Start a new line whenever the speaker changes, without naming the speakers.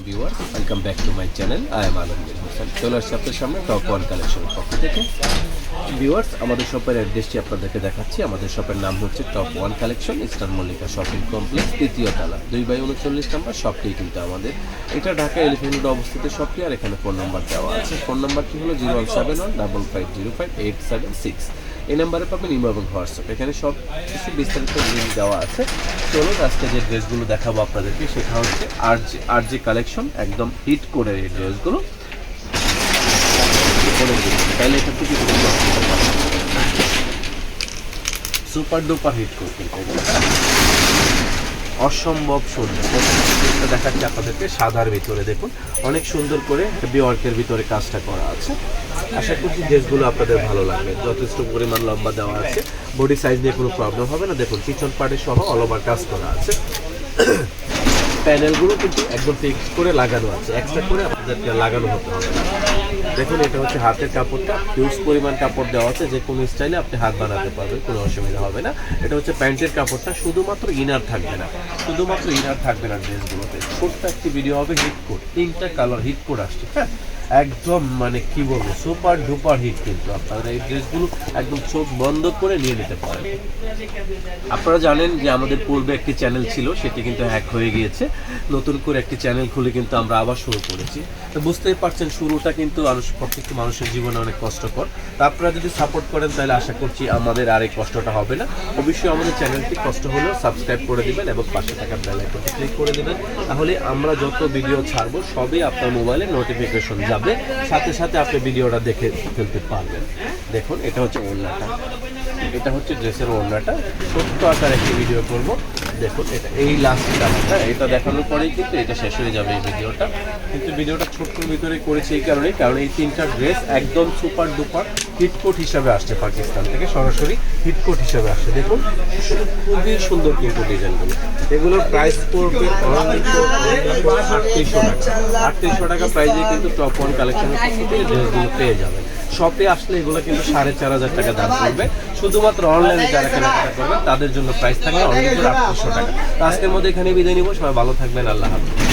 Viewers welcome back to my channel I am Alamgir Hossain. চলে আসছি আপনাদের সামনে টপ ওয়ান কালেকশনের পক্ষ থেকে। ভিউয়ার্স, আমাদের শপের অ্যাড্রেসটি আপনাদেরকে দেখাচ্ছি। আমাদের শপের নাম হচ্ছে top one collection, eastern Mallika shopping complex, তৃতীয় তলা, 2/39 নম্বর শপটি কিন্তু আমাদের। এটা ঢাকা এলিফ্যান্ট রোড অবস্থিত শপটি। আর এখানে ফোন নাম্বার দেওয়া আছে। ফোন নাম্বারটি হলো 01715505876। এই নাম্বারে পাবেন ইমো এবং হোয়াটসঅ্যাপ। এখানে সব কিছু বিস্তারিত লিঙ্ক দেওয়া আছে। চলুন আজকে যে ড্রেসগুলো দেখাবো আপনাদেরকে সেটা হচ্ছে আর জি কালেকশন। একদম হিট করে এই ড্রেসগুলো তাহলে এটা থেকে সুপার ডুপার হিট করতে অসম্ভব সুন্দর। দেখাচ্ছি আপনাদেরকে সাদার ভিতরে, দেখুন অনেক সুন্দর করে হেভি ওয়ার্কের ভিতরে কাজটা করা আছে। আশা করছি ড্রেসগুলো আপনাদের ভালো লাগবে। যথেষ্ট পরিমাণ লম্বা দেওয়া আছে, বডি সাইজ নিয়ে কোনো প্রবলেম হবে না। দেখুন পিছন পার্টে সহ অল ওভার কাজ করা আছে। প্যানেলগুলো কিন্তু একদম ফিক্স করে লাগানো আছে, এক্সট্রা করে আপনাদেরকে লাগানো হতে হবে না। দেখুন এটা হচ্ছে হাতের কাপড়টা, হিউজ পরিমাণ কাপড় দেওয়া আছে, যে কোনো স্টাইলে আপনি হাত বানাতে পারবেন, কোনো অসুবিধা হবে না। এটা হচ্ছে প্যান্টের কাপড়টা, শুধুমাত্র ইনার থাকবে না, ড্রেসগুলোতে। ছোট্ট একটি ভিডিও হবে হিট কোড, 3টা কালার হিট কোড আসছে। হ্যাঁ, একদম মানে কি বলবো, সুপার ডুপার হিট। কিন্তু আপনারা এই ড্রেসগুলো একদম চোখ বন্ধ করে নিয়ে নিতে পারেন। আপনারা জানেন যে আমাদের পূর্বে একটি চ্যানেল ছিল, সেটি কিন্তু হ্যাক হয়ে গিয়েছে। নতুন করে একটি চ্যানেল খুলে কিন্তু আমরা আবার শুরু করেছি। তো বুঝতেই পারছেন শুরুটা কিন্তু প্রত্যেকটি মানুষের জীবনে অনেক কষ্টকর। তা আপনারা যদি সাপোর্ট করেন তাহলে আশা করছি আমাদের আর এই কষ্টটা হবে না। অবশ্যই আমাদের চ্যানেলটি কষ্ট হলেও সাবস্ক্রাইব করে দিবেন এবং পাশে থাকা বেল আইকনটি ক্লিক করে দিবেন। তাহলে আমরা যত ভিডিও ছাড়বো সবই আপনার মোবাইলে নোটিফিকেশন যাবে, সাথে সাথে আপনি ভিডিওটা দেখে ফেলতে পারবেন। দেখুন এটা হচ্ছে ওড়নাটা, এটা হচ্ছে ড্রেসের ওড়নাটা। ছোট্ট আকার একটি ভিডিও করব। দেখুন এটা এই লাস্ট কালারটা, এটা দেখানোর পরেই কিন্তু এটা শেষ হয়ে যাবে এই ভিডিওটা। কিন্তু ভিডিওটা ছোট্টর ভিতরে করেছি এই কারণে, কারণ এই 3টা ড্রেস একদম সুপার ডুপার হিটকোট হিসাবে আসছে, পাকিস্তান থেকে সরাসরি হিটকোট হিসাবে আসছে। দেখুন খুবই সুন্দর কিন্তু ডিজাইনগুলো। এগুলোর প্রাইস পড়বে 3800 টাকা প্রাইসে কিন্তু টপ ওয়ান কালেকশনের থেকে ড্রেসগুলো পেয়ে যাবেন। শপে আসলে এগুলো কিন্তু 4500 টাকা দাম পড়বে। শুধুমাত্র অনলাইনে যারা কেনাকাটা করবেন তাদের জন্য প্রাইস থাকবে অনলি 800 টাকা। আজকের মধ্যে এখানে বিদায় নিব। সবাই ভালো থাকবেন, আল্লাহ হাফেজ।